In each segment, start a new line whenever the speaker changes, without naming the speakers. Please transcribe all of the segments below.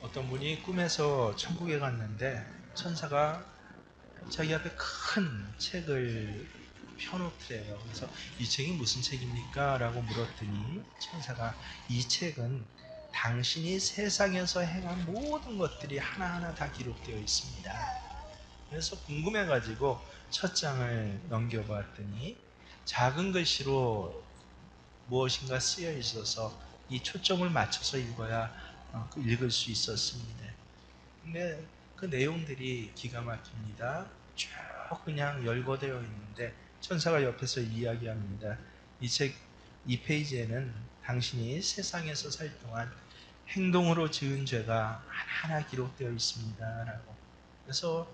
어떤 분이 꿈에서 천국에 갔는데 천사가 자기 앞에 큰 책을 펴놓더래요. 그래서 이 책이 무슨 책입니까? 라고 물었더니 천사가 이 책은 당신이 세상에서 행한 모든 것들이 하나하나 다 기록되어 있습니다. 그래서 궁금해가지고 첫 장을 넘겨봤더니 작은 글씨로 무엇인가 쓰여 있어서 이 초점을 맞춰서 읽어야 읽을 수 있었습니다. 근데 그 내용들이 기가 막힙니다. 쭉 그냥 열거되어 있는데 천사가 옆에서 이야기합니다. 이 책, 이 페이지에는 당신이 세상에서 살 동안 행동으로 지은 죄가 하나하나 기록되어 있습니다. 라고. 그래서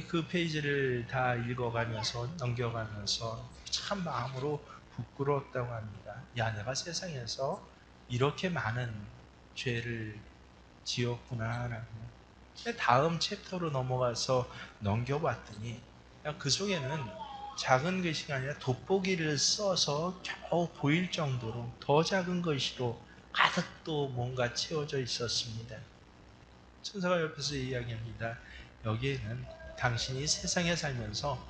그 페이지를 다 읽어가면서 넘겨가면서 참 마음으로 부끄러웠다고 합니다. 야, 내가 세상에서 이렇게 많은 죄를 지었구나. 라고. 다음 챕터로 넘어가서 넘겨봤더니 그 속에는 작은 글씨가 아니라 돋보기를 써서 겨우 보일 정도로 더 작은 글씨로 가득 또 뭔가 채워져 있었습니다. 천사가 옆에서 이야기합니다. 여기에는 당신이 세상에 살면서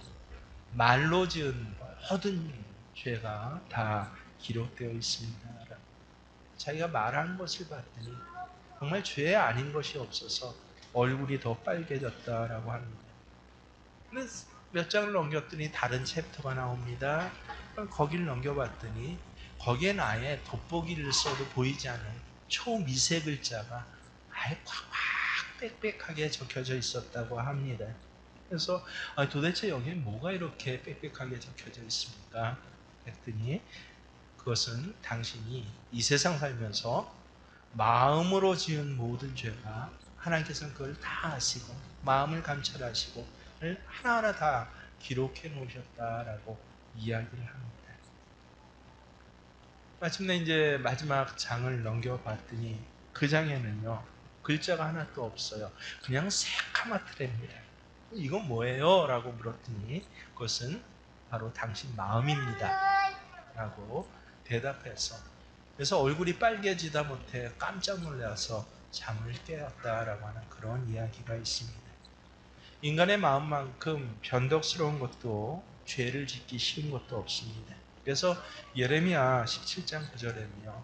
말로 지은 모든 죄가 다 기록되어 있습니다. 자기가 말한 것을 봤더니 정말 죄 아닌 것이 없어서 얼굴이 더 빨개졌다라고 합니다. 근데 몇 장을 넘겼더니 다른 챕터가 나옵니다. 거기를 넘겨봤더니 거기엔 아예 돋보기를 써도 보이지 않은 초미세 글자가 아예 꽉꽉 빽빽하게 적혀져 있었다고 합니다. 그래서 도대체 여기에 뭐가 이렇게 빽빽하게 적혀져 있습니까? 했더니 그것은 당신이 이 세상 살면서 마음으로 지은 모든 죄가 하나님께서는 그걸 다 아시고 마음을 감찰하시고 하나하나 다 기록해 놓으셨다라고 이야기를 합니다. 마침내 이제 마지막 장을 넘겨봤더니 그 장에는요 글자가 하나도 없어요. 그냥 새카맣더랍니다. 이건 뭐예요? 라고 물었더니 그것은 바로 당신 마음입니다. 라고 대답해서 그래서 얼굴이 빨개지다 못해 깜짝 놀라서 잠을 깨었다라고 하는 그런 이야기가 있습니다. 인간의 마음만큼 변덕스러운 것도 죄를 짓기 쉬운 것도 없습니다. 그래서 예레미야 17장 9절에는요.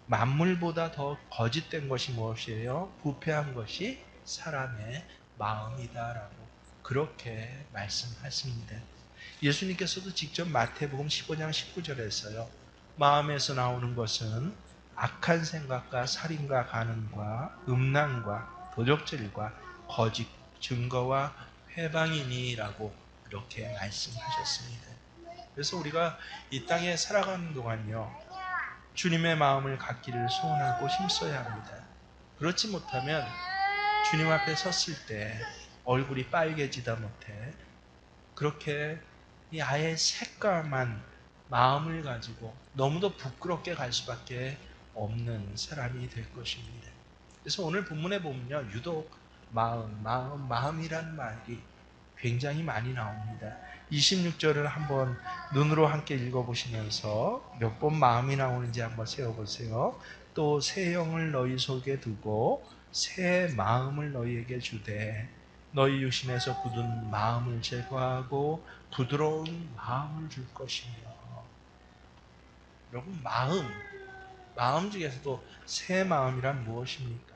만물보다 더 거짓된 것이 무엇이에요? 부패한 것이 사람의 마음이다라고 그렇게 말씀하십니다. 예수님께서도 직접 마태복음 15장 19절에서요. 마음에서 나오는 것은 악한 생각과 살인과 간음과 음란과 도적질과 거짓 증거와 회방이니라고 이렇게 말씀하셨습니다. 그래서 우리가 이 땅에 살아가는 동안요. 주님의 마음을 갖기를 소원하고 힘써야 합니다. 그렇지 못하면 주님 앞에 섰을 때 얼굴이 빨개지다 못해 그렇게 이 아예 새까만 마음을 가지고 너무도 부끄럽게 갈 수밖에 없는 사람이 될 것입니다. 그래서 오늘 본문에 보면요. 유독 마음이라는 말이 굉장히 많이 나옵니다. 26절을 한번 눈으로 함께 읽어보시면서 몇 번 마음이 나오는지 한번 세어보세요. 또 새 영을 너희 속에 두고 새 마음을 너희에게 주되 너희 육신에서 굳은 마음을 제거하고 부드러운 마음을 줄 것이며. 여러분 마음 중에서도 새 마음이란 무엇입니까?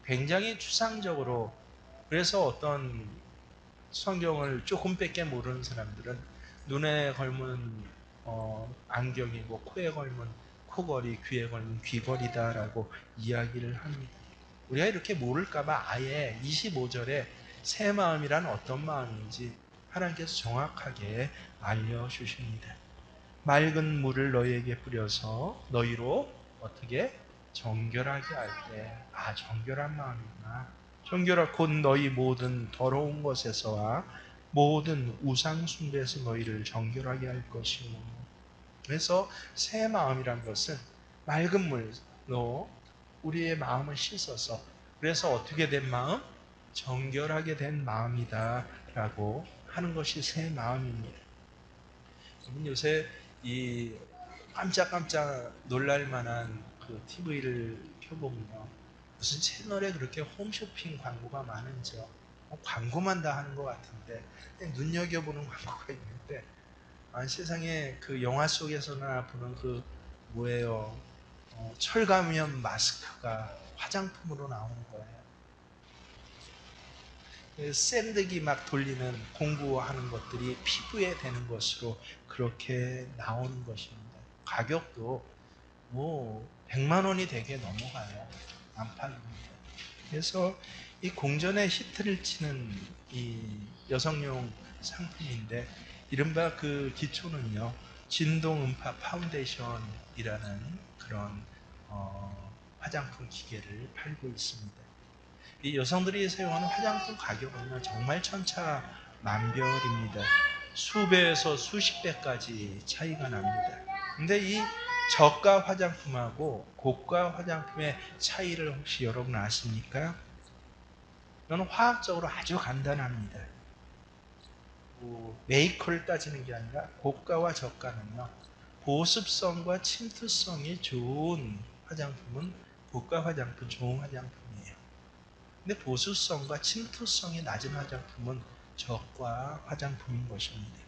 굉장히 추상적으로 그래서 어떤 성경을 조금밖에 모르는 사람들은 눈에 걸면 안경이고 코에 걸면 코걸이, 귀에 걸면 귀걸이다라고 이야기를 합니다. 우리가 이렇게 모를까봐 아예 25절에 새 마음이란 어떤 마음인지 하나님께서 정확하게 알려주십니다. 맑은 물을 너희에게 뿌려서 너희로 어떻게 정결하게 할 때, 정결한 마음이구나. 정결한 곧 너희 모든 더러운 것에서와 모든 우상 숭배에서 너희를 정결하게 할 것이요. 그래서 새 마음이란 것은 맑은 물로 우리의 마음을 씻어서 그래서 어떻게 된 마음? 정결하게 된 마음이다 라고 하는 것이 새 마음입니다. 요새 깜짝깜짝 놀랄 만한 그 TV를 켜보면요. 무슨 채널에 그렇게 홈쇼핑 광고가 많은지요. 광고만 다 하는 것 같은데 눈여겨보는 광고가 있는데 세상에 그 영화 속에서나 보는 그 뭐예요? 철가면 마스크가 화장품으로 나오는 거예요. 샌드기 막 돌리는 공구하는 것들이 피부에 되는 것으로 그렇게 나오는 것입니다. 가격도 뭐 100만 원이 되게 넘어가요. 안 팔립니다. 그래서 이 공전의 히트를 치는 이 여성용 상품인데 이른바 그 기초는요 진동 음파 파운데이션이라는 그런 화장품 기계를 팔고 있습니다. 이 여성들이 사용하는 화장품 가격은 정말 천차만별입니다. 수배에서 수십 배까지 차이가 납니다. 근데 이 저가 화장품하고 고가 화장품의 차이를 혹시 여러분 아십니까? 이건 화학적으로 아주 간단합니다. 메이커를 따지는 게 아니라 고가와 저가는요. 보습성과 침투성이 좋은 화장품은 고가 화장품, 좋은 화장품이에요. 근데 보습성과 침투성이 낮은 화장품은 저가 화장품인 것입니다.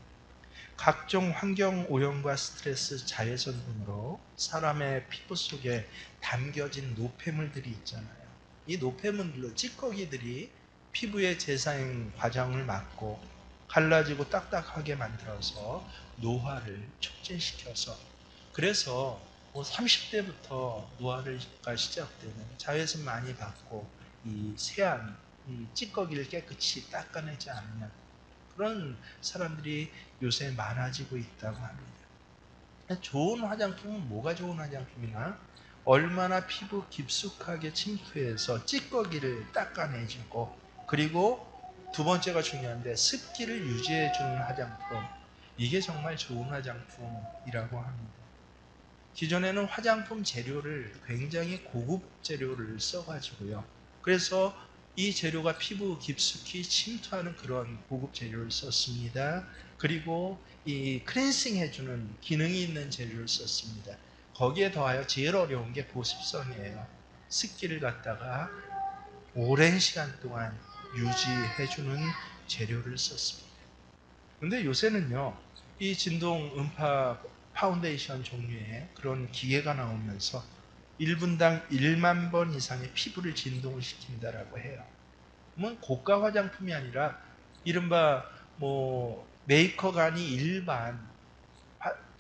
각종 환경 오염과 스트레스, 자외선 등으로 사람의 피부 속에 담겨진 노폐물들이 있잖아요. 이 노폐물로 찌꺼기들이 피부의 재사용 과정을 막고 갈라지고 딱딱하게 만들어서 노화를 촉진시켜서 그래서 30대부터 노화가 시작되는 자외선 많이 받고 이 세안, 이 찌꺼기를 깨끗이 닦아내지 않으면 그런 사람들이 요새 많아지고 있다고 합니다. 좋은 화장품은 뭐가 좋은 화장품이나 얼마나 피부 깊숙하게 침투해서 찌꺼기를 닦아내주고 그리고 두 번째가 중요한데 습기를 유지해주는 화장품 이게 정말 좋은 화장품이라고 합니다. 기존에는 화장품 재료를 굉장히 고급 재료를 써가지고요. 그래서 이 재료가 피부 깊숙이 침투하는 그런 고급 재료를 썼습니다. 그리고 이 클렌싱 해주는 기능이 있는 재료를 썼습니다. 거기에 더하여 제일 어려운 게 보습성이에요. 습기를 갖다가 오랜 시간 동안 유지해주는 재료를 썼습니다. 근데 요새는요, 이 진동 음파 파운데이션 종류의 그런 기계가 나오면서 1분당 1만 번 이상의 피부를 진동을 시킨다라고 해요. 그러면 고가 화장품이 아니라 이른바 뭐 메이커가 아닌 일반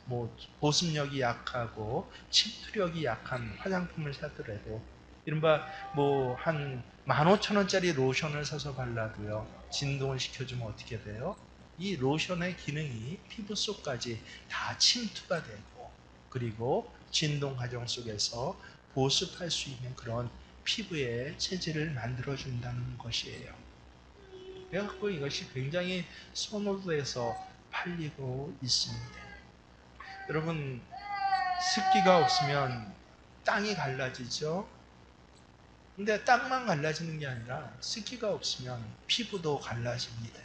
뭐 보습력이 약하고 침투력이 약한 화장품을 사더라도 이른바 뭐 한 15,000원짜리 로션을 사서 발라도요 진동을 시켜주면 어떻게 돼요? 이 로션의 기능이 피부 속까지 다 침투가 되고 그리고 진동 과정 속에서 보습할 수 있는 그런 피부의 체질을 만들어준다는 것이에요. 그래서 이것이 굉장히 선호도에서 팔리고 있습니다. 여러분 습기가 없으면 땅이 갈라지죠. 근데 땅만 갈라지는 게 아니라 습기가 없으면 피부도 갈라집니다.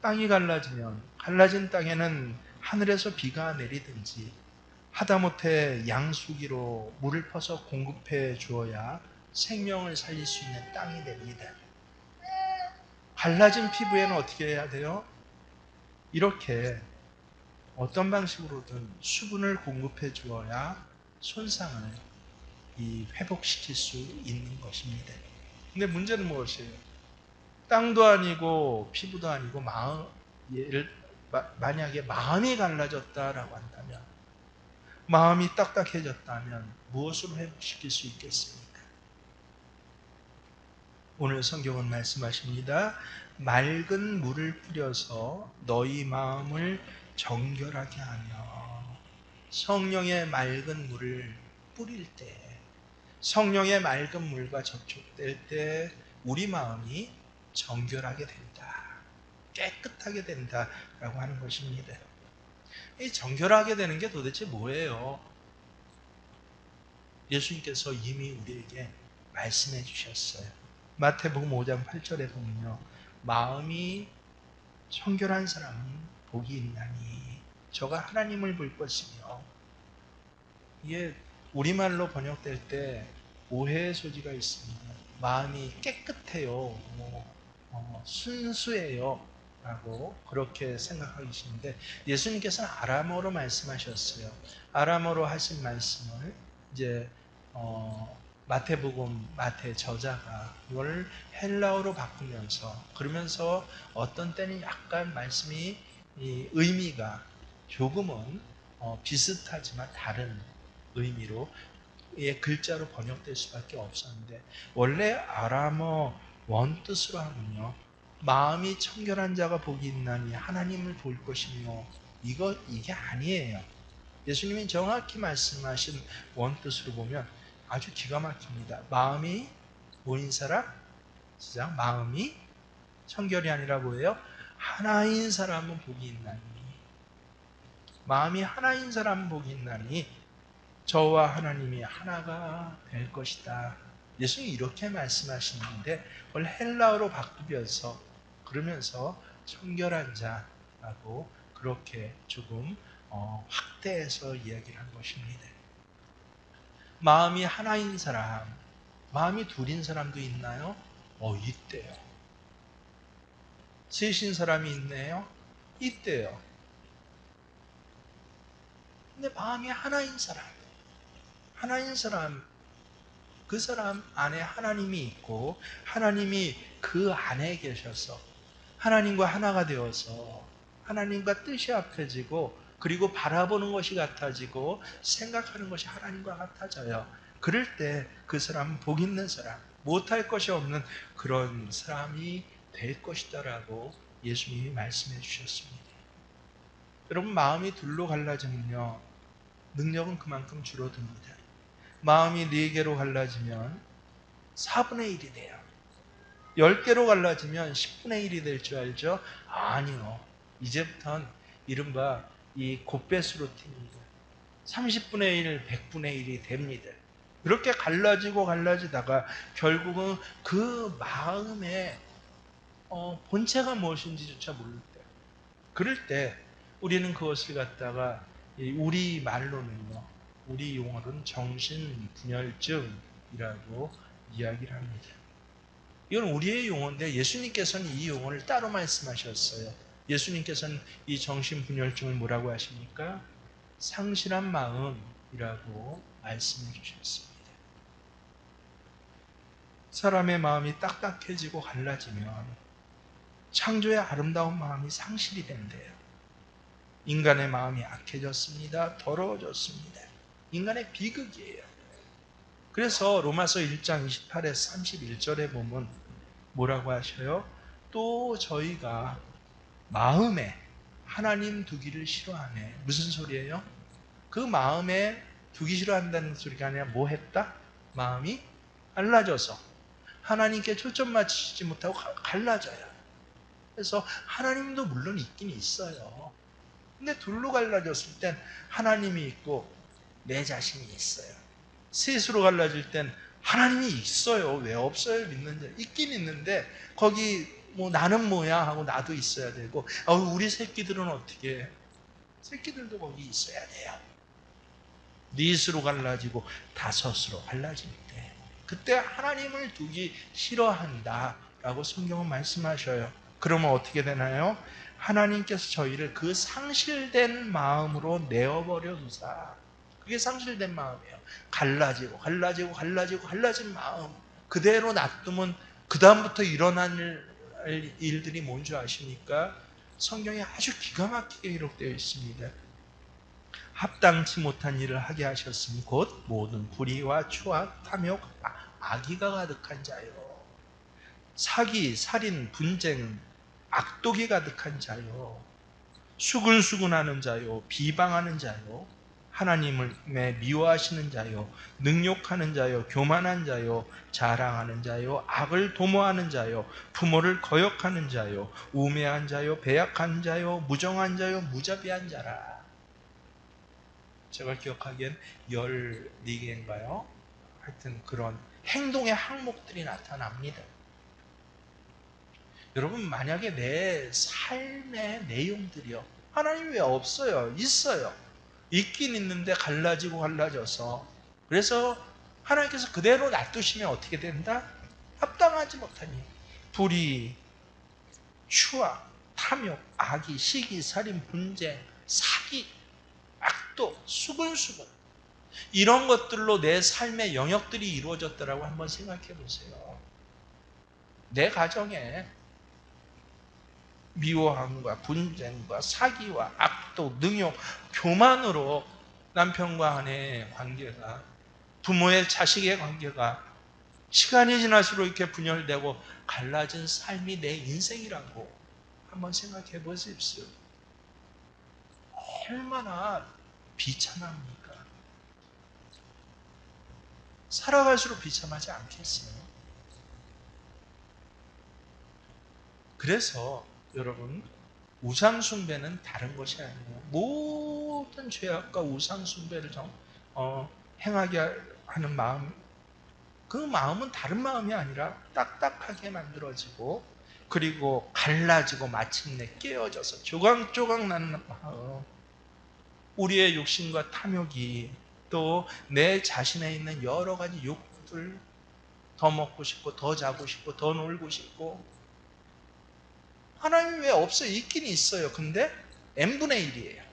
땅이 갈라지면 갈라진 땅에는 하늘에서 비가 내리든지 하다못해 양수기로 물을 퍼서 공급해 주어야 생명을 살릴 수 있는 땅이 됩니다. 갈라진 피부에는 어떻게 해야 돼요? 이렇게 어떤 방식으로든 수분을 공급해 주어야 손상을 회복시킬 수 있는 것입니다. 근데 문제는 무엇이에요? 땅도 아니고 피부도 아니고 만약에 마음이 갈라졌다라고 한다면 마음이 딱딱해졌다면 무엇으로 회복시킬 수 있겠습니까? 오늘 성경은 말씀하십니다. 맑은 물을 뿌려서 너희 마음을 정결하게 하며 성령의 맑은 물을 뿌릴 때 성령의 맑은 물과 접촉될 때 우리 마음이 정결하게 된다. 깨끗하게 된다라고 하는 것입니다. 이 정결하게 되는 게 도대체 뭐예요? 예수님께서 이미 우리에게 말씀해 주셨어요. 마태복음 5장 8절에 보면요. 마음이 청결한 사람은 복이 있나니 저가 하나님을 볼 것이며 이게 우리말로 번역될 때 오해의 소지가 있습니다. 마음이 깨끗해요. 순수해요. 라고 그렇게 생각하기 쉬운데 예수님께서는 아람어로 말씀하셨어요. 아람어로 하신 말씀을 이제 마태복음 마태 저자가 이걸 헬라어로 바꾸면서 그러면서 어떤 때는 약간 말씀이 이 의미가 조금은 비슷하지만 다른 의미로 의 글자로 번역될 수밖에 없었는데 원래 아람어 원뜻으로 하면요 마음이 청결한 자가 복이 있나니 하나님을 볼 것이며 이게 아니에요. 예수님이 정확히 말씀하신 원뜻으로 보면 아주 기가 막힙니다. 마음이 뭐인 사람? 시작. 마음이 청결이 아니라 뭐예요? 하나인 사람은 복이 있나니 마음이 하나인 사람은 복이 있나니 저와 하나님이 하나가 될 것이다. 예수님이 이렇게 말씀하시는데 원래 헬라어로 바꾸면서 그러면서 청결한 자라고 그렇게 조금 확대해서 이야기를 한 것입니다. 마음이 하나인 사람, 마음이 둘인 사람도 있나요? 있대요. 셋인 사람이 있네요? 있대요. 근데 마음이 하나인 사람, 그 사람 안에 하나님이 있고 하나님이 그 안에 계셔서 하나님과 하나가 되어서 하나님과 뜻이 합해지고 그리고 바라보는 것이 같아지고 생각하는 것이 하나님과 같아져요. 그럴 때 그 사람은 복 있는 사람, 못할 것이 없는 그런 사람이 될 것이다라고 예수님이 말씀해 주셨습니다. 여러분 마음이 둘로 갈라지면요 능력은 그만큼 줄어듭니다. 마음이 4개로 갈라지면 4분의 1이 돼요. 10개로 갈라지면 10분의 1이 될 줄 알죠? 아니요. 이제부터는 이른바 이 곱배수로 튑니다. 30분의 1, 100분의 1이 됩니다. 그렇게 갈라지다가 결국은 그 마음의 본체가 무엇인지조차 모를 때 그럴 때 우리는 그것을 갖다가 우리 말로는요 우리 용어로는 정신분열증이라고 이야기를 합니다. 이건 우리의 용어인데 예수님께서는 이 용어를 따로 말씀하셨어요. 예수님께서는 이 정신분열증을 뭐라고 하십니까? 상실한 마음이라고 말씀해 주셨습니다. 사람의 마음이 딱딱해지고 갈라지면 창조의 아름다운 마음이 상실이 된대요. 인간의 마음이 악해졌습니다. 더러워졌습니다. 인간의 비극이에요. 그래서 로마서 1장 28에서 31절에 보면 뭐라고 하셔요? 또 저희가 마음에 하나님 두기를 싫어하네. 무슨 소리예요? 그 마음에 두기 싫어한다는 소리가 아니라 뭐 했다? 마음이 갈라져서 하나님께 초점 맞추지 못하고 갈라져요. 그래서 하나님도 물론 있긴 있어요. 근데 둘로 갈라졌을 땐 하나님이 있고 내 자신이 있어요. 셋으로 갈라질 땐 하나님이 있어요. 왜 없어요? 믿는 자 있긴 있는데 거기 뭐 나는 뭐야 하고 나도 있어야 되고 우리 새끼들은 어떻게 해? 새끼들도 거기 있어야 돼요. 넷으로 갈라지고 5으로 갈라질 때 그때 하나님을 두기 싫어한다라고 성경은 말씀하셔요. 그러면 어떻게 되나요? 하나님께서 저희를 그 상실된 마음으로 내어버려 두사. 그게 상실된 마음이에요. 갈라진 마음 그대로 놔두면 그 다음부터 일어날 일들이 뭔지 아십니까? 성경에 아주 기가 막히게 기록되어 있습니다. 합당치 못한 일을 하게 하셨으니 곧 모든 불의와 추악, 탐욕, 악의가 가득한 자요. 사기, 살인, 분쟁, 악독이 가득한 자요. 수근수근하는 자요. 비방하는 자요. 하나님을 미워하시는 자요. 능욕하는 자요. 교만한 자요. 자랑하는 자요. 악을 도모하는 자요. 부모를 거역하는 자요. 우매한 자요. 배약한 자요. 무정한 자요. 무자비한 자라. 제가 기억하기엔 14개인가요? 하여튼 그런 행동의 항목들이 나타납니다. 여러분 만약에 내 삶의 내용들이요. 하나님 왜 없어요? 있어요. 있긴 있는데 갈라져서 그래서 하나님께서 그대로 놔두시면 어떻게 된다? 합당하지 못하니 불의, 추악, 탐욕, 악의, 시기, 살인, 분쟁, 사기, 악도, 수근수근 이런 것들로 내 삶의 영역들이 이루어졌더라고 한번 생각해 보세요. 내 가정에 미워함과 분쟁과 사기와 악도, 능욕, 교만으로 남편과 아내의 관계가, 부모의 자식의 관계가 시간이 지날수록 이렇게 분열되고 갈라진 삶이 내 인생이라고 한번 생각해 보십시오. 얼마나 비참합니까? 살아갈수록 비참하지 않겠어요? 그래서 여러분, 우상숭배는 다른 것이 아니에요. 모든 죄악과 우상숭배를 행하게 하는 마음, 그 마음은 다른 마음이 아니라 딱딱하게 만들어지고 그리고 갈라지고 마침내 깨어져서 조각조각 나는 마음, 우리의 욕심과 탐욕이 또 내 자신에 있는 여러 가지 욕구들, 더 먹고 싶고 더 자고 싶고 더 놀고 싶고, 하나님이 왜 없어요? 있긴 있어요. 근데 n분의 1이에요.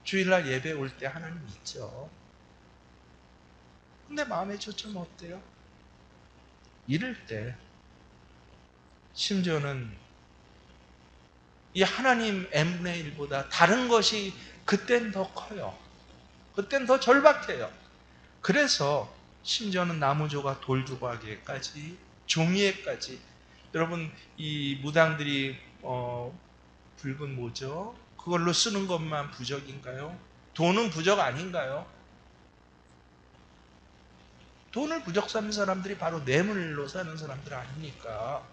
주일날 예배 올 때 하나님 있죠. 근데 마음의 초점은 어때요? 이럴 때 심지어는 이 하나님 n분의 1보다 다른 것이 그땐 더 커요. 그땐 더 절박해요. 그래서 심지어는 나무조각 돌조각에까지 종이에까지, 여러분 이 무당들이 붉은 뭐죠? 그걸로 쓰는 것만 부적인가요? 돈은 부적 아닌가요? 돈을 부적 삼는 사람들이 바로 뇌물로 사는 사람들 아닙니까?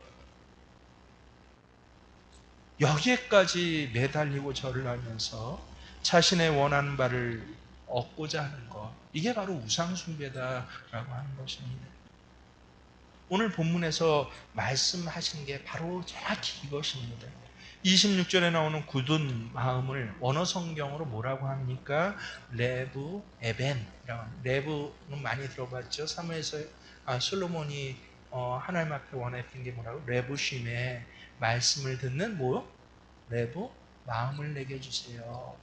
여기에까지 매달리고 절을 하면서 자신의 원하는 바를 얻고자 하는 것, 이게 바로 우상숭배다라고 하는 것입니다. 오늘 본문에서 말씀하신 게 바로 정확히 이것입니다. 26절에 나오는 굳은 마음을 원어 성경으로 뭐라고 합니까? 레브 에벤이라고 합니다. 레브는 많이 들어봤죠. 사무엘서 솔로몬이 하나님 앞에 원했던 게 뭐라고? 레브심에 말씀을 듣는 뭐? 레브 마음을 내게 주세요.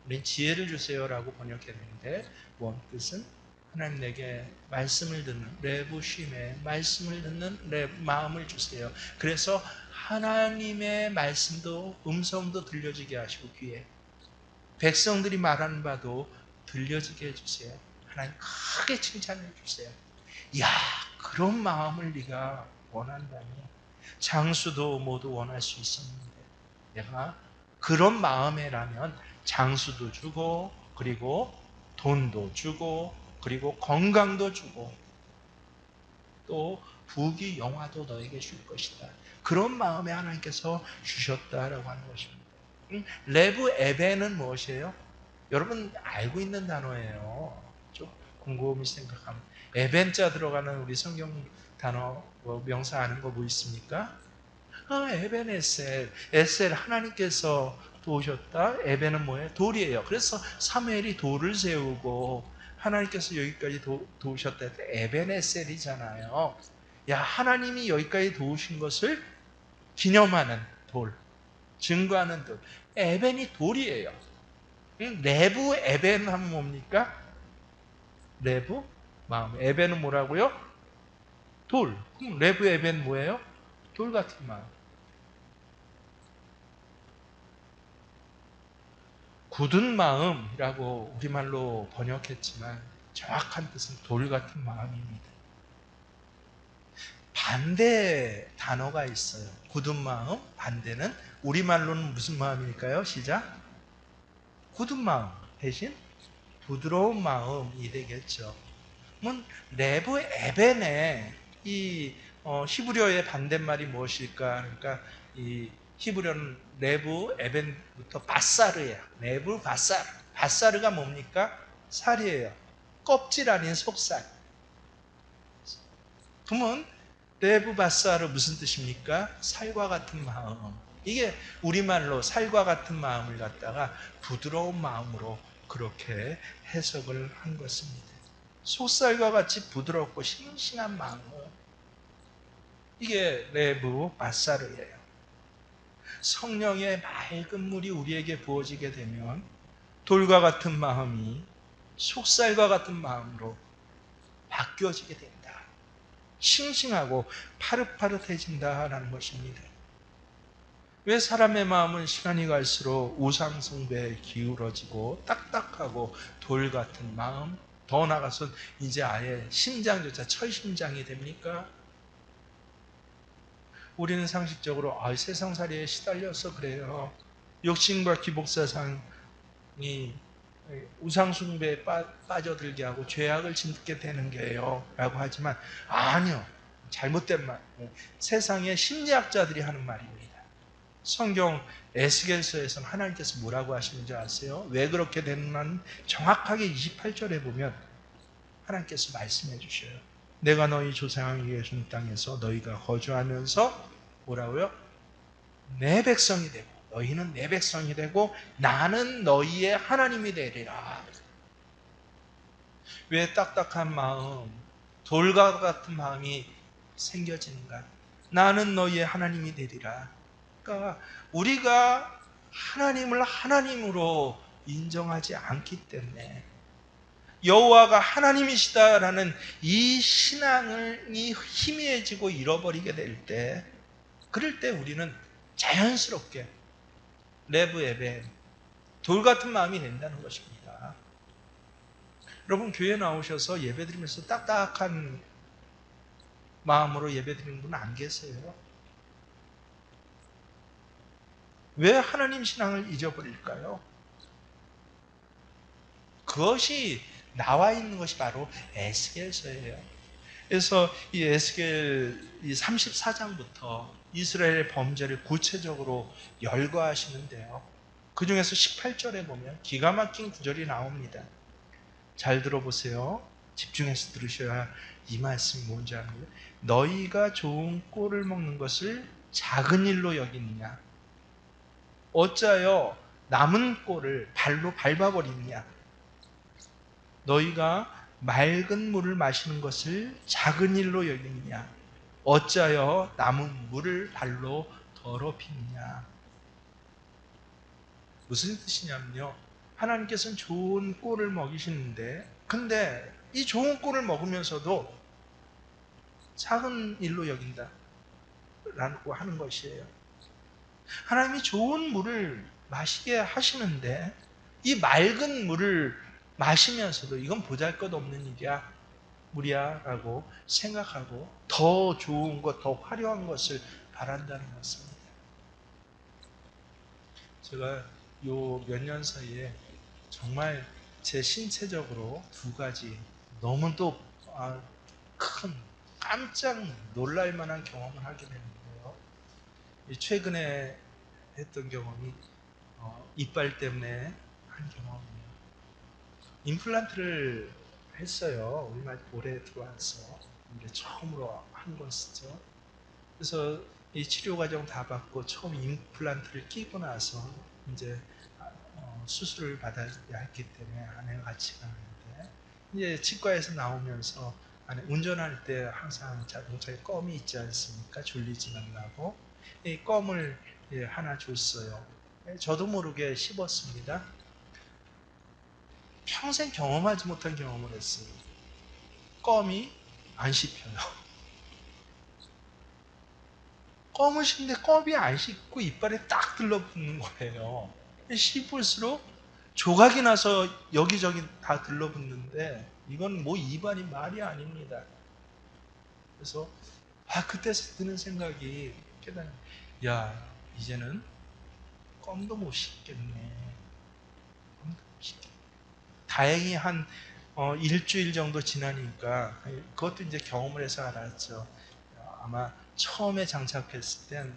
우린 지혜를 주세요라고 번역했는데 원뜻은 하나님 내게 말씀을 듣는 레부심에 말씀을 듣는 마음을 주세요. 그래서 하나님의 말씀도 음성도 들려지게 하시고 귀에 백성들이 말하는 바도 들려지게 해주세요. 하나님 크게 칭찬해 주세요. 이야, 그런 마음을 네가 원한다니 장수도 모두 원할 수 있었는데 내가 그런 마음에라면 장수도 주고 그리고 돈도 주고 그리고 건강도 주고 또 부귀 영화도 너에게 줄 것이다. 그런 마음에 하나님께서 주셨다라고 하는 것입니다. 레브 에벤은 무엇이에요? 여러분 알고 있는 단어예요. 좀 곰곰이 생각하면 에벤자 들어가는 우리 성경 단어 명사 아는 거 뭐 있습니까? 에벤 에셀, 에셀 하나님께서 도우셨다. 에벤은 뭐예요? 돌이에요. 그래서 사무엘이 돌을 세우고 하나님께서 여기까지 도우셨다. 에벤 에셀이잖아요. 야, 하나님이 여기까지 도우신 것을 기념하는 돌, 증거하는 돌. 에벤이 돌이에요. 내부 에벤 하면 뭡니까? 내부 마음. 에벤은 뭐라고요? 돌. 그럼 내부 에벤 뭐예요? 돌 같은 마음. 굳은 마음이라고 우리말로 번역했지만 정확한 뜻은 돌 같은 마음입니다. 반대 단어가 있어요. 굳은 마음, 반대는 우리말로는 무슨 마음일까요? 시작. 굳은 마음 대신 부드러운 마음이 되겠죠. 그러면 레브 에벤의 이 히브리어의 반대말이 무엇일까? 그러니까 이 히브리어는 레브 에벤부터 바사르야. 레브 바사르. 바사르가 뭡니까? 살이에요. 껍질 아닌 속살. 그러면 레브 바사르 무슨 뜻입니까? 살과 같은 마음. 이게 우리말로 살과 같은 마음을 갖다가 부드러운 마음으로 그렇게 해석을 한 것입니다. 속살과 같이 부드럽고 싱싱한 마음, 이게 레브 마사르예요. 성령의 맑은 물이 우리에게 부어지게 되면 돌과 같은 마음이 속살과 같은 마음으로 바뀌어지게 된다. 싱싱하고 파릇파릇해진다라는 것입니다. 왜 사람의 마음은 시간이 갈수록 우상 숭배에 기울어지고 딱딱하고 돌 같은 마음, 더 나아가서 이제 아예 심장조차 철심장이 됩니까? 우리는 상식적으로 세상살이에 시달려서 그래요. 욕심과 기복사상이 우상숭배에 빠져들게 하고 죄악을 짓게 되는 게요 라고 하지만 아니요, 잘못된 말, 세상의 심리학자들이 하는 말입니다. 성경 에스겔서에서는 하나님께서 뭐라고 하시는지 아세요? 왜 그렇게 되는가는 정확하게 28절에 보면 하나님께서 말씀해 주셔요. 내가 너희 조상에게 준 땅에서 너희가 거주하면서 뭐라고요? 내 백성이 되고 너희는 내 백성이 되고 나는 너희의 하나님이 되리라. 왜 딱딱한 마음, 돌과 같은 마음이 생겨지는가? 나는 너희의 하나님이 되리라. 그러니까 우리가 하나님을 하나님으로 인정하지 않기 때문에 여호와가 하나님이시다라는 이 신앙이 희미해지고 잃어버리게 될 때, 그럴 때 우리는 자연스럽게 레브 예배 돌 같은 마음이 된다는 것입니다. 여러분 교회 나오셔서 예배드리면서 딱딱한 마음으로 예배드리는 분 안 계세요? 왜 하나님 신앙을 잊어버릴까요? 그것이 나와 있는 것이 바로 에스겔서예요. 그래서 이 에스겔 34장부터 이스라엘의 범죄를 구체적으로 열거하시는데요. 그 중에서 18절에 보면 기가 막힌 구절이 나옵니다. 잘 들어보세요. 집중해서 들으셔야 이 말씀이 뭔지 압니다. 너희가 좋은 꼴을 먹는 것을 작은 일로 여기느냐? 어찌하여 남은 꼴을 발로 밟아버리느냐? 너희가 맑은 물을 마시는 것을 작은 일로 여기느냐? 어찌하여 남은 물을 발로 더럽히느냐? 무슨 뜻이냐면요, 하나님께서는 좋은 꼴을 먹이시는데 근데 이 좋은 꼴을 먹으면서도 작은 일로 여긴다 라고 하는 것이에요. 하나님이 좋은 물을 마시게 하시는데 이 맑은 물을 마시면서도 이건 보잘것없는 일이야, 물이야 라고 생각하고 더 좋은 것, 더 화려한 것을 바란다는 것입니다. 제가 요 몇 년 사이에 정말 제 신체적으로 두 가지 너무도 큰 깜짝 놀랄 만한 경험을 하게 되는데요. 최근에 했던 경험이 이빨 때문에 한 경험이에요. 임플란트를 했어요. 얼마 올해 들어와서 이제 처음으로 한 것이죠. 그래서 이 치료 과정 다 받고 처음 임플란트를 끼고 나서 이제 수술을 받아야 했기 때문에 아내가 같이 가는데 이제 치과에서 나오면서 운전할 때 항상 자동차에 껌이 있지 않습니까? 졸리지 말라고 이 껌을 하나 줬어요. 저도 모르게 씹었습니다. 평생 경험하지 못한 경험을 했어요. 껌이 안 씹혀요. 껌을 씹는데 껌이 안 씹고 이빨에 딱 들러붙는 거예요. 씹을수록 조각이 나서 여기저기 다 들러붙는데 이건 뭐 입안이 말이 아닙니다. 그래서 그때 드는 생각이 깨달아, 야 이제는 껌도 못 씹겠네. 껌도 못 씹겠네. 다행히 한 일주일 정도 지나니까 그것도 이제 경험을 해서 알았죠. 아마 처음에 장착했을 땐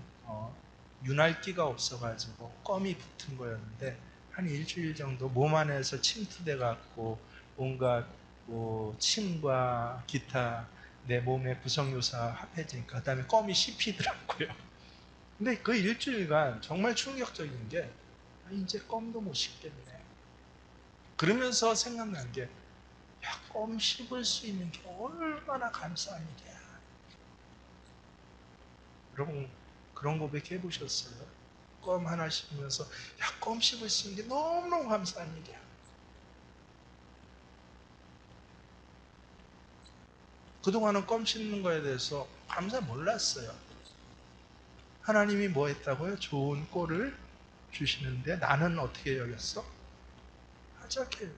윤활기가 없어가지고 껌이 붙은 거였는데 한 일주일 정도 몸 안에서 침투돼 갖고 온갖 뭐 침과 기타 내 몸의 구성요소가 합해지니까 그다음에 껌이 씹히더라고요. 근데 그 일주일간 정말 충격적인 게 이제 껌도 못 씹겠네. 그러면서 생각난 게, 야, 껌 씹을 수 있는 게 얼마나 감사한 일이야. 여러분 그런 고백 해보셨어요? 껌 하나 씹으면서 껌 씹을 수 있는 게 너무너무 감사한 일이야. 그동안은 껌 씹는 거에 대해서 감사 몰랐어요. 하나님이 뭐 했다고요? 좋은 꼴을 주시는데 나는 어떻게 여겼어? 하찮게.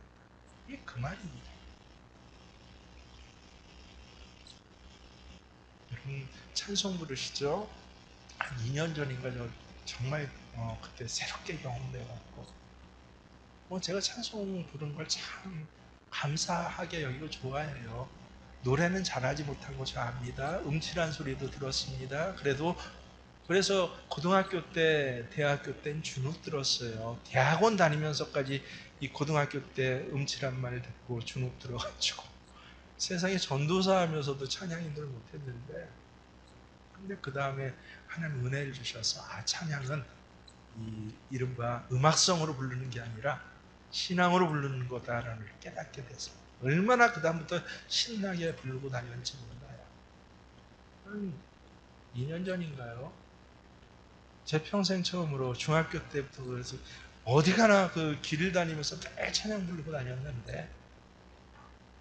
이게 그 말입니다. 여러분 찬송 부르시죠? 한 2년 전인가 정말 그때 새롭게 경험돼갖고 제가 찬송 부르는 걸 참 감사하게 여기고 좋아해요. 노래는 잘하지 못한 거 좋아합니다. 음칠한 소리도 들었습니다. 그래서 고등학교 때, 대학교 때는 주눅 들었어요. 대학원 다니면서까지 이 고등학교 때 음칠한 말 듣고 주눅 들어가지고 세상에 전도사 하면서도 찬양 인도를 못했는데, 근데 그 다음에 하나님 은혜를 주셔서 찬양은 이 이른바 음악성으로 부르는 게 아니라 신앙으로 부르는 거다라는 걸 깨닫게 돼서 얼마나 그 다음부터 신나게 부르고 다녔는지 몰라요. 한 2년 전인가요? 제 평생 처음으로 중학교 때부터 그래서 어디 가나 그 길을 다니면서 매일 찬양 부르고 다녔는데,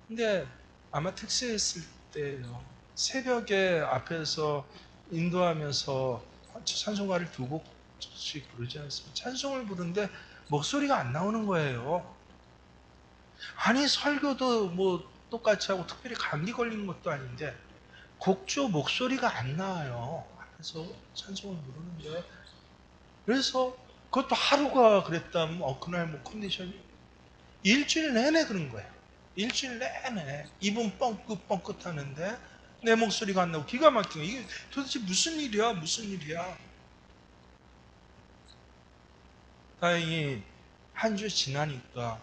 근데 아마 특세했을 때예요. 새벽에 앞에서 인도하면서 찬송가를 두 곡씩 부르지 않습니까? 찬송을 부르는데 목소리가 안 나오는 거예요. 아니 설교도 뭐 똑같이 하고 특별히 감기 걸린 것도 아닌데 곡조 목소리가 안 나와요. 앞에서 찬송을 부르는데, 그래서 그것도 하루가 그랬다면 그날 뭐 컨디션이 일주일 내내 그런 거예요. 일주일 내내 입은 뻥긋뻥긋 하는데 내 목소리가 안 나고 기가 막히고, 이게 도대체 무슨 일이야 무슨 일이야. 다행히 한 주 지나니까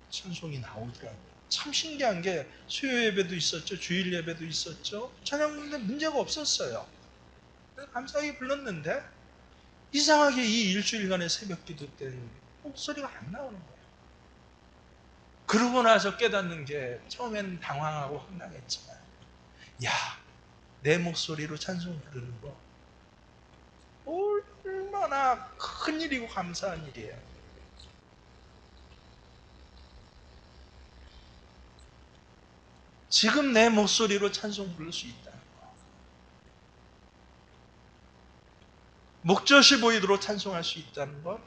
찬송이 나오더라고요. 참 신기한 게 수요 예배도 있었죠. 주일 예배도 있었죠. 찬양 부르는데 문제가 없었어요. 감사하게 불렀는데 이상하게 이 일주일간의 새벽 기도 때는 목소리가 안 나오는 거예요. 그러고 나서 깨닫는 게, 처음엔 당황하고 황당했지만, 야, 내 목소리로 찬송 부르는 거 얼마나 큰 일이고 감사한 일이에요. 지금 내 목소리로 찬송 부를 수 있다는 거, 목젖이 보이도록 찬송할 수 있다는 것,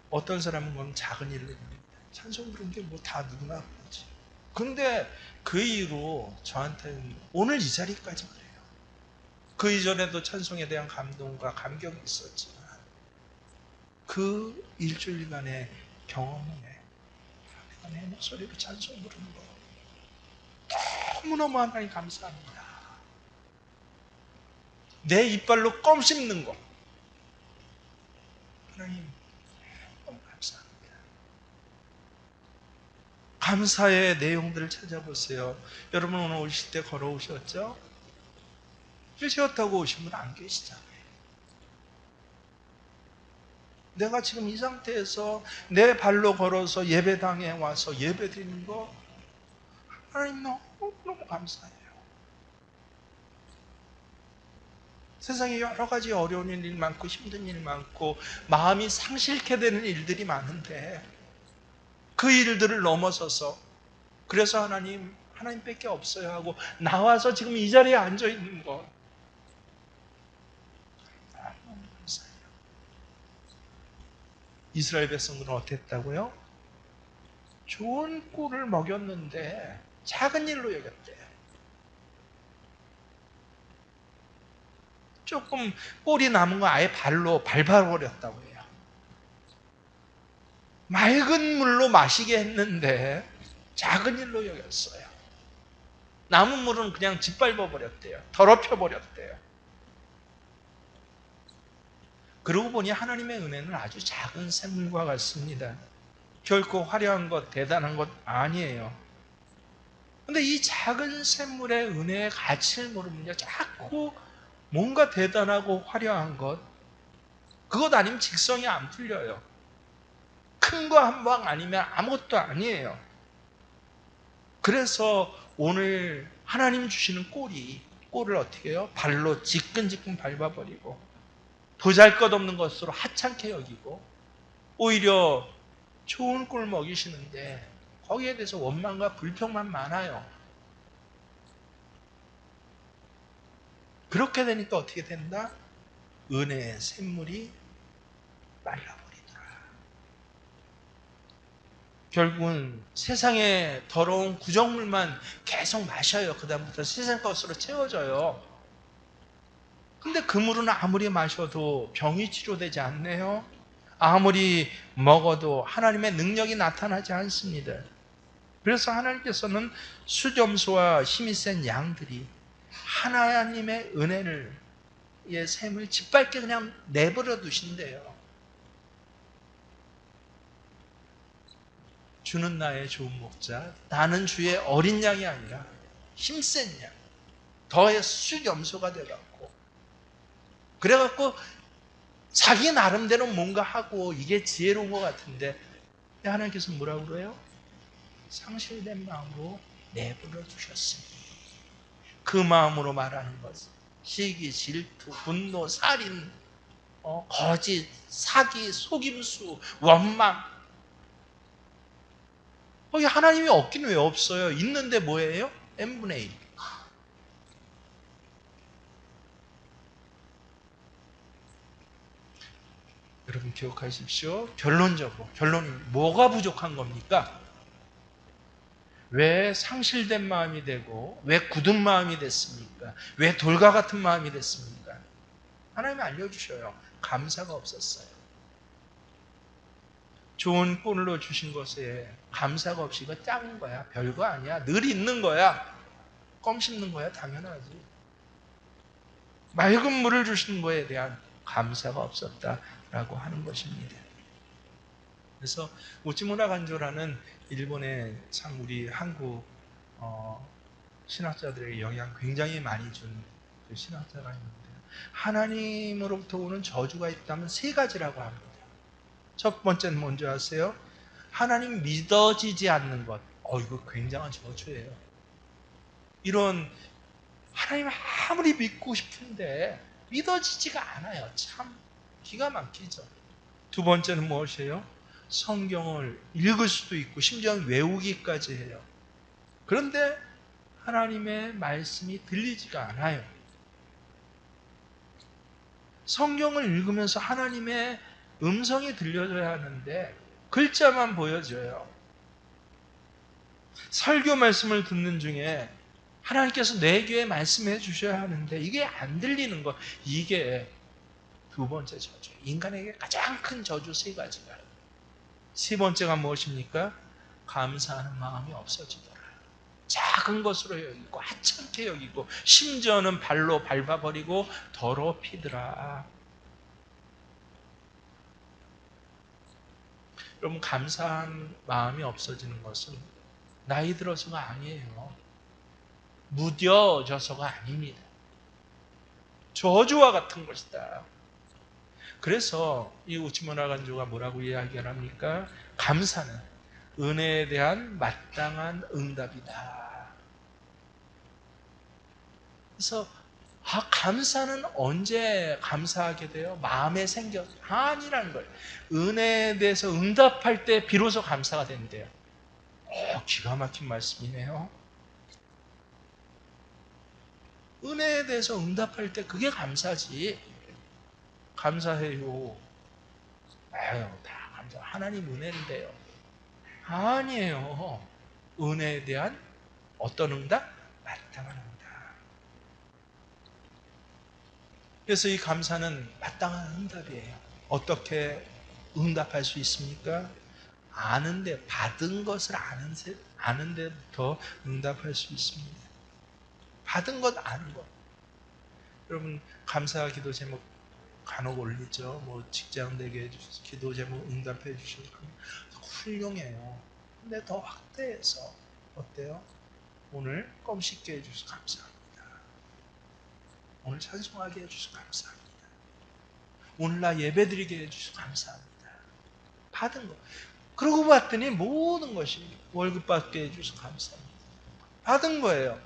어떤 사람은 그건 작은 일로 여깁니다. 찬송 부르는 게 뭐 다 누구나 그렇지. 근데 그 이후로 저한테는 오늘 이 자리까지 그래요. 그 이전에도 찬송에 대한 감동과 감격이 있었지만 그 일주일간의 경험에 내 목소리로 찬송 부르는 거 너무너무 하나님 감사합니다. 내 이빨로 껌 씹는 거 하나님 너무 감사합니다. 감사의 내용들을 찾아보세요. 여러분 오늘 오실 때 걸어오셨죠? 휠체어 타고 오신 분 안 계시잖아요. 내가 지금 이 상태에서 내 발로 걸어서 예배당에 와서 예배 드리는 거 하나님 너무 감사해요. 세상에 여러 가지 어려운 일 많고 힘든 일 많고 마음이 상실케 되는 일들이 많은데 그 일들을 넘어서서, 그래서 하나님밖에 없어요 하고 나와서 지금 이 자리에 앉아 있는 것 너무 감사해요. 이스라엘 백성들은 어땠다고요? 좋은 꿀을 먹였는데 작은 일로 여겼대요. 조금 꿀이 남은 거 아예 발로 밟아버렸다고 해요. 맑은 물로 마시게 했는데 작은 일로 여겼어요. 남은 물은 그냥 짓밟아버렸대요. 더럽혀버렸대요. 그러고 보니 하나님의 은혜는 아주 작은 샘물과 같습니다. 결코 화려한 것, 대단한 것 아니에요. 근데 이 작은 샘물의 은혜의 가치를 모르면요, 자꾸 뭔가 대단하고 화려한 그것 아니면 직성이 안 풀려요. 큰 거 한 방 아니면 아무것도 아니에요. 그래서 오늘 하나님 주시는 꼴을 어떻게 해요? 발로 지끈지끈 밟아버리고 보잘것없는 것으로 하찮게 여기고 오히려 좋은 꼴 먹이시는데 거기에 대해서 원망과 불평만 많아요. 그렇게 되니까 어떻게 된다? 은혜의 샘물이 말라버리더라. 결국은 세상의 더러운 구정물만 계속 마셔요. 그 다음부터 세상 것으로 채워져요. 근데 그 물은 아무리 마셔도 병이 치료되지 않네요. 아무리 먹어도 하나님의 능력이 나타나지 않습니다. 그래서 하나님께서는 수점수와 힘이 센 양들이 하나님의 은혜를 의 샘을 짓밟게 그냥 내버려 두신대요. 주는 나의 좋은 목자, 나는 주의 어린 양이 아니라 힘센 양, 더의 수염소가 돼갖고 그래갖고 자기 나름대로 뭔가 하고 이게 지혜로운 것 같은데 하나님께서 뭐라고 그래요? 상실된 마음으로 내버려 두셨으니 그 마음으로 말하는 것은 시기, 질투, 분노, 살인, 거짓, 사기, 속임수, 원망. 거기 하나님이 없긴 왜 없어요? 있는데 뭐예요? n분의 1. 여러분 기억하십시오. 결론이 뭐가 부족한 겁니까? 왜 상실된 마음이 되고 왜 굳은 마음이 됐습니까? 왜 돌과 같은 마음이 됐습니까? 하나님이 알려주셔요. 감사가 없었어요. 좋은 꼴로 주신 것에 감사가 없이 이거 작은 거야. 별거 아니야. 늘 있는 거야. 껌 씹는 거야. 당연하지. 맑은 물을 주신 거에 대한 감사가 없었다라고 하는 것입니다. 그래서 우찌무라 간조라는 일본의 참 우리 한국 신학자들에게 영향 굉장히 많이 준 그 신학자가 있는데 하나님으로부터 오는 저주가 있다면 세 가지라고 합니다. 첫 번째는 뭔지 아세요? 하나님 믿어지지 않는 것. 이거 굉장한 저주예요. 이런 하나님 아무리 믿고 싶은데 믿어지지가 않아요. 참 기가 막히죠. 두 번째는 무엇이에요? 성경을 읽을 수도 있고 심지어 외우기까지 해요. 그런데 하나님의 말씀이 들리지가 않아요. 성경을 읽으면서 하나님의 음성이 들려줘야 하는데 글자만 보여줘요. 설교 말씀을 듣는 중에 하나님께서 내 귀에 말씀해 주셔야 하는데 이게 안 들리는 것. 이게 두 번째 저주. 인간에게 가장 큰 저주 세 가지가. 세 번째가 무엇입니까? 감사하는 마음이 없어지더라. 작은 것으로 여기고 하찮게 여기고 심지어는 발로 밟아버리고 더럽히더라. 여러분 감사한 마음이 없어지는 것은 나이 들어서가 아니에요. 무뎌져서가 아닙니다. 저주와 같은 것이다. 그래서 이 우치무라 간조가 뭐라고 이야기를 합니까? 감사는 은혜에 대한 마땅한 응답이다. 그래서 감사는 언제 감사하게 돼요? 마음에 생겨 아니라는 거예요. 은혜에 대해서 응답할 때 비로소 감사가 된대요. 기가 막힌 말씀이네요. 은혜에 대해서 응답할 때 그게 감사지. 감사해요. 다 감사. 하나님 은혜인데요. 아니에요. 은혜에 대한 어떤 응답? 마땅한 응답. 그래서 이 감사는 마땅한 응답이에요. 어떻게 응답할 수 있습니까? 아는데, 받은 것을 아는 데부터 응답할 수 있습니다. 받은 것, 아는 것. 여러분, 감사 기도 제목 간혹 올리죠. 뭐 직장 되게 해주셔서 기도 제목 응답해 주셔서 훌륭해요. 근데 더 확대해서 어때요? 오늘 껌 씹게 해주셔서 감사합니다. 오늘 찬송하게 해주셔서 감사합니다. 오늘 나 예배드리게 해주셔서 감사합니다. 받은 거. 그러고 봤더니 모든 것이 월급 받게 해주셔서 감사합니다. 받은 거예요.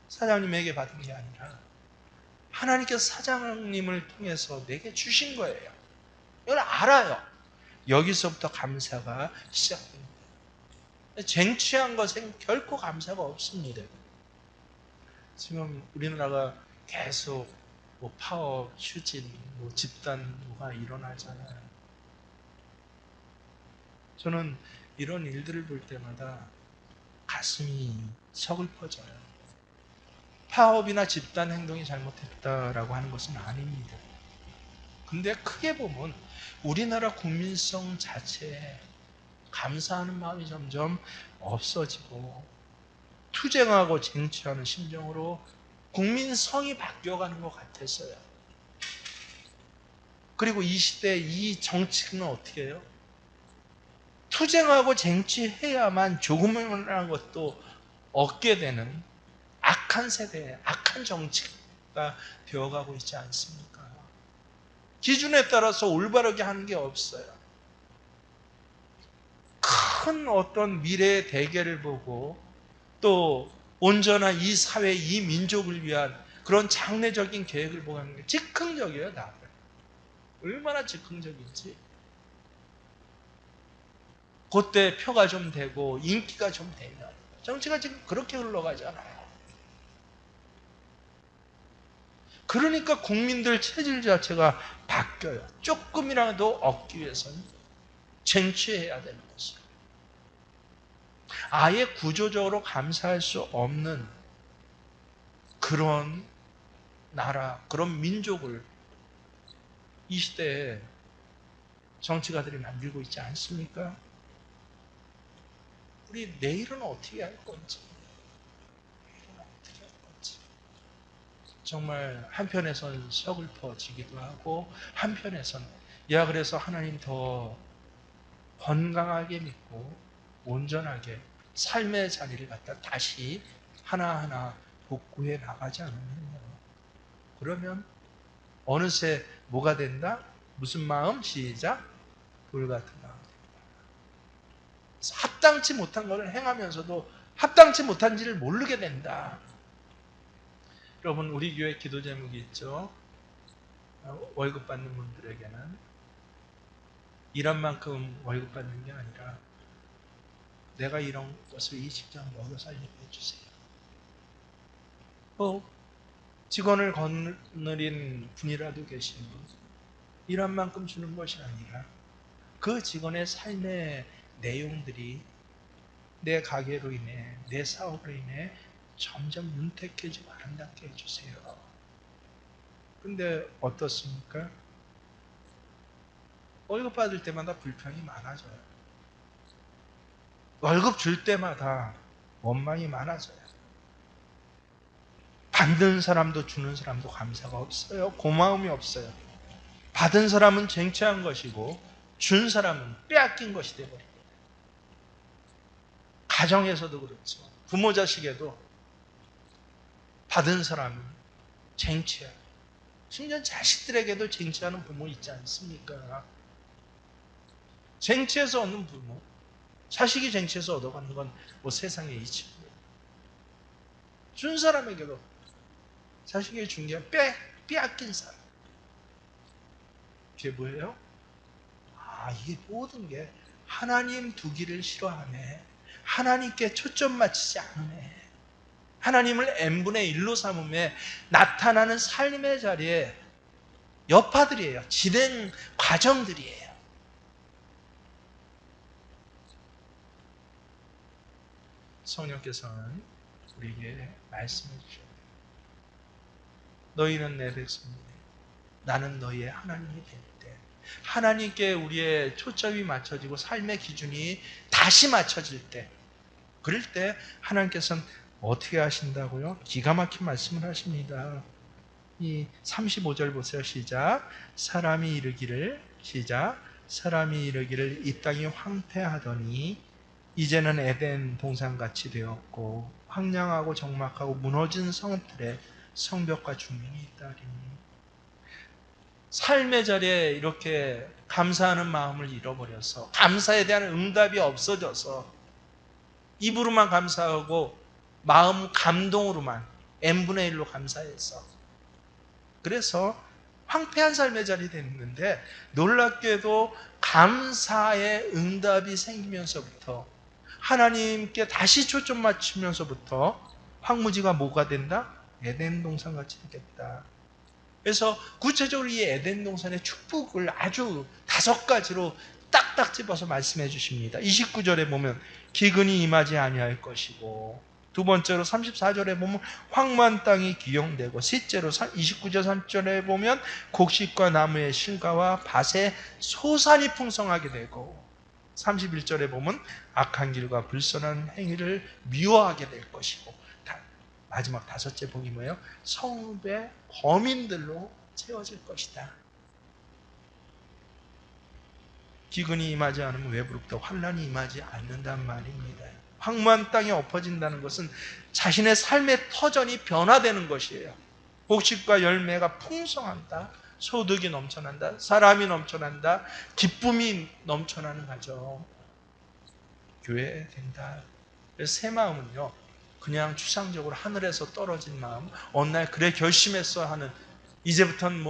사장님에게 받은 게 아니라 하나님께서 사장님을 통해서 내게 주신 거예요. 이걸 알아요. 여기서부터 감사가 시작됩니다. 쟁취한 것엔 결코 감사가 없습니다. 지금 우리나라가 계속 뭐 파업, 추진, 뭐 집단화가 일어나잖아요. 저는 이런 일들을 볼 때마다 가슴이 서글퍼져요. 파업이나 집단 행동이 잘못했다라고 하는 것은 아닙니다. 근데 크게 보면 우리나라 국민성 자체에 감사하는 마음이 점점 없어지고 투쟁하고 쟁취하는 심정으로 국민성이 바뀌어가는 것 같았어요. 그리고 이 시대에 이 정치는 어떻게 해요? 투쟁하고 쟁취해야만 조금이라는 것도 얻게 되는 악한 세대, 악한 정치가 되어가고 있지 않습니까? 기준에 따라서 올바르게 하는 게 없어요. 큰 어떤 미래의 대계를 보고 또 온전한 이 사회, 이 민족을 위한 그런 장래적인 계획을 보고 하는 게 즉흥적이에요, 다. 얼마나 즉흥적인지. 그때 표가 좀 되고 인기가 좀 되면 정치가 지금 그렇게 흘러가잖아요. 그러니까 국민들 체질 자체가 바뀌어요. 조금이라도 얻기 위해서는 쟁취해야 되는 것이에요. 아예 구조적으로 감사할 수 없는 그런 나라, 그런 민족을 이 시대에 정치가들이 만들고 있지 않습니까? 우리 내일은 어떻게 할 건지, 정말 한편에선 서글퍼지기도 하고 한편에선 야 그래서 하나님 더 건강하게 믿고 온전하게 삶의 자리를 갖다 다시 하나하나 복구해 나가지 않으면요. 그러면 어느새 뭐가 된다? 무슨 마음? 시작. 돌 같은 마음. 합당치 못한 것을 행하면서도 합당치 못한지를 모르게 된다. 여러분 우리 교회 기도 제목이 있죠. 월급 받는 분들에게는 일한 만큼 월급 받는 게 아니라 내가 이런 것을 이 직장 먹여 살리게 해주세요. 직원을 거느린 분이라도 계시면 일한 만큼 주는 것이 아니라 그 직원의 삶의 내용들이 내 가게로 인해 내 사업으로 인해 점점 윤택해지고 아름답게 해주세요. 근데 어떻습니까? 월급 받을 때마다 불평이 많아져요. 월급 줄 때마다 원망이 많아져요. 받는 사람도 주는 사람도 감사가 없어요. 고마움이 없어요. 받은 사람은 쟁취한 것이고 준 사람은 빼앗긴 것이 되어버립니다. 가정에서도 그렇죠. 부모 자식에도 받은 사람은 쟁취해요. 심지어 자식들에게도 쟁취하는 부모 있지 않습니까? 쟁취해서 얻는 부모, 자식이 쟁취해서 얻어가는 건 뭐 세상의 이치고요. 준 사람에게도 자식이 준 게 빼앗긴 사람. 그게 뭐예요? 이게 모든 게 하나님 두기를 싫어하네. 하나님께 초점 맞추지 않으네. 하나님을 n분의 1로 삼음에 나타나는 삶의 자리에 여파들이에요. 진행 과정들이에요. 성령께서는 우리에게 말씀해 주셔요. 너희는 내 백성이니 나는 너희의 하나님이 될 때 하나님께 우리의 초점이 맞춰지고 삶의 기준이 다시 맞춰질 때 그럴 때 하나님께서는 어떻게 하신다고요? 기가 막힌 말씀을 하십니다. 이 35절 보세요. 시작. 사람이 이르기를 시작. 사람이 이르기를 이 땅이 황폐하더니 이제는 에덴 동산같이 되었고 황량하고 적막하고 무너진 성틀에 성벽과 중림이 있다리니 삶의 자리에 이렇게 감사하는 마음을 잃어버려서 감사에 대한 응답이 없어져서 입으로만 감사하고 마음 감동으로만 n분의 1로 감사했어. 그래서 황폐한 삶의 자리 됐는데 놀랍게도 감사의 응답이 생기면서부터 하나님께 다시 초점 맞추면서부터 황무지가 뭐가 된다? 에덴 동산같이 되겠다. 그래서 구체적으로 이 에덴 동산의 축복을 아주 5가지로 딱딱 집어서 말씀해 주십니다. 29절에 보면 기근이 임하지 아니할 것이고, 두 번째로 34절에 보면 황무한 땅이 기용되고, 셋째로 29절 3절에 보면 곡식과 나무의 실과와 밭의 소산이 풍성하게 되고, 31절에 보면 악한 길과 불선한 행위를 미워하게 될 것이고, 마지막 5째 복이 뭐예요? 성읍의 범인들로 채워질 것이다. 기근이 임하지 않으면 외부로부터 환난이 임하지 않는단 말입니다. 황무한 땅에 엎어진다는 것은 자신의 삶의 터전이 변화되는 것이에요. 곡식과 열매가 풍성한다, 소득이 넘쳐난다, 사람이 넘쳐난다, 기쁨이 넘쳐나는 가정, 교회 된다. 그래서 새 마음은요, 그냥 추상적으로 하늘에서 떨어진 마음, 어느 날 그래 결심했어 하는, 이제부터는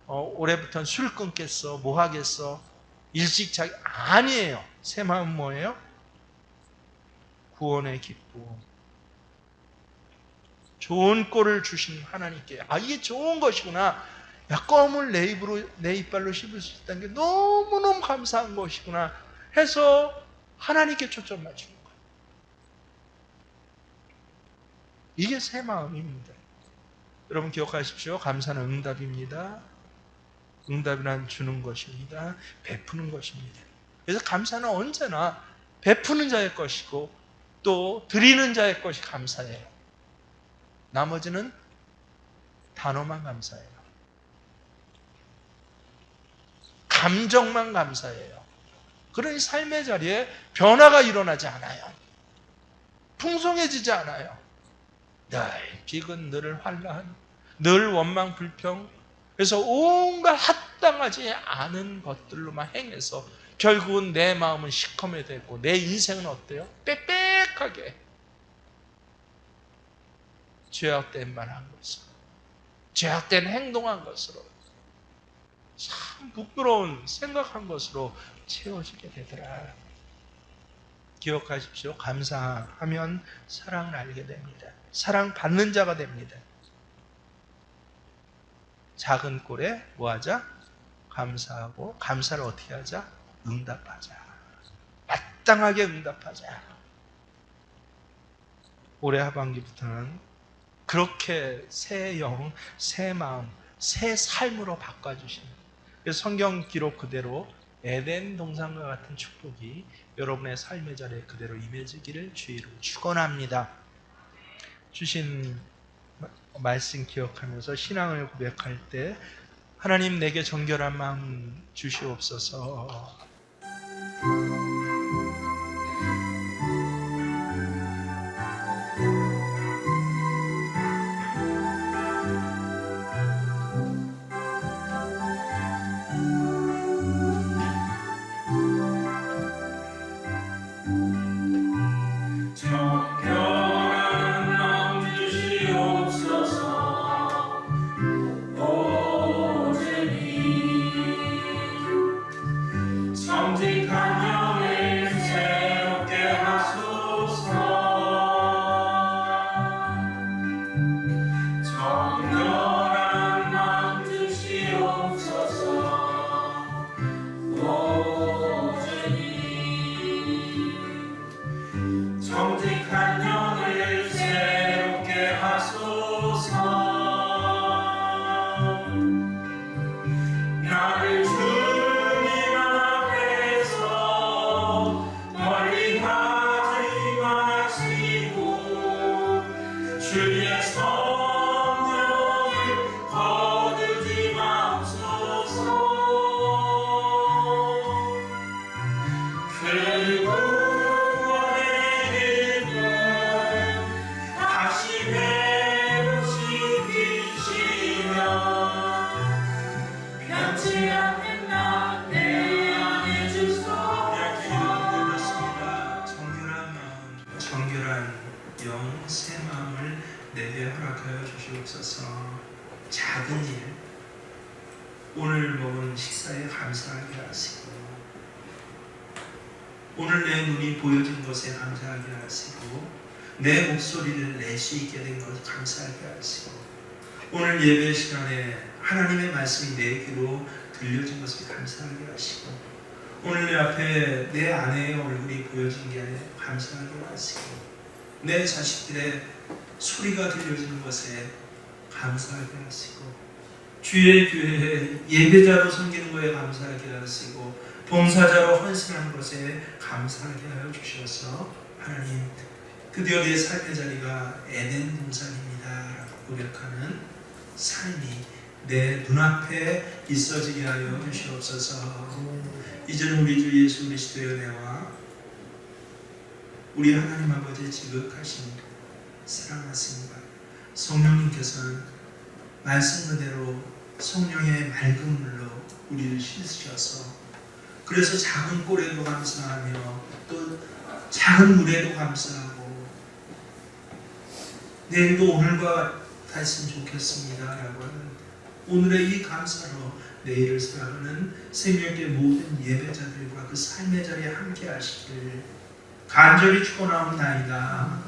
올해부터는 술 끊겠어, 뭐 하겠어, 일찍 자기, 아니에요. 새 마음 뭐예요? 구원의 기쁨, 좋은 꼴을 주신 하나님께, 이게 좋은 것이구나, 야, 껌을 내 이빨로 씹을 수 있다는 게 너무너무 감사한 것이구나 해서 하나님께 초점 맞추는 거예요. 이게 새 마음입니다. 여러분 기억하십시오. 감사는 응답입니다. 응답이란 주는 것입니다. 베푸는 것입니다. 그래서 감사는 언제나 베푸는 자의 것이고 또 드리는 자의 것이 감사예요. 나머지는 단어만 감사해요. 감정만 감사해요. 그러니 삶의 자리에 변화가 일어나지 않아요. 풍성해지지 않아요. 늘 기근, 늘 환난, 늘 원망, 불평, 그래서 온갖 합당하지 않은 것들로만 행해서 결국은 내 마음은 시커매되고 내 인생은 어때요? 빽빽하게 죄악된 말한 것으로, 죄악된 행동한 것으로, 참 부끄러운 생각한 것으로 채워지게 되더라. 기억하십시오. 감사하면 사랑을 알게 됩니다. 사랑받는 자가 됩니다. 작은 꼴에 뭐하자? 감사하고, 감사를 어떻게 하자? 응답하자. 마땅하게 응답하자. 올해 하반기부터는 그렇게 새 영, 새 마음, 새 삶으로 바꿔주시는, 그래서 성경 기록 그대로 에덴 동산과 같은 축복이 여러분의 삶의 자리에 그대로 임해지기를 주의로 축원합니다. 주신 말씀 기억하면서 신앙을 고백할 때 하나님 내게 정결한 마음 주시옵소서. 온전한 영 새 마음을 내게 허락하여 주시옵소서. 작은 일, 오늘 먹은 식사에 감사하게 하시고, 오늘 내 눈이 보여진 것에 감사하게 하시고, 내 목소리를 낼 수 있게 된 것에 감사하게 하시고, 오늘 예배 시간에 하나님의 말씀이 내 귀로 들려진 것을 감사하게 하시고, 오늘 내 앞에 내 아내의 얼굴이 보여진 게 감사하게 하시고, 내 자식들의 소리가 들려지는 것에 감사하게 하시고, 주의 교회에 예배자로 섬기는 것에 감사하게 하시고, 봉사자로 헌신하는 것에 감사하게 하여 주셔서, 하나님 드디어 내 삶의 자리가 에덴 동산입니다 라고 고백하는 삶이 내 눈앞에 있어지게 하여 주시옵소서. 이제는 우리 주 예수 그리스도의 은혜와 우리 하나님 아버지의 지극하신 사랑하심과 성령님께서는 말씀 그대로 성령의 맑은 물로 우리를 씻으셔서, 그래서 작은 꼴에도 감사하며 또 작은 물에도 감사하고, 내일도 오늘과 같았으면 좋겠습니다 라고 하는 오늘의 이 감사로 내일을 살아가는 생명의 모든 예배자들과 그 삶의 자리에 함께 하시기를 간절히 축원하옵나이다.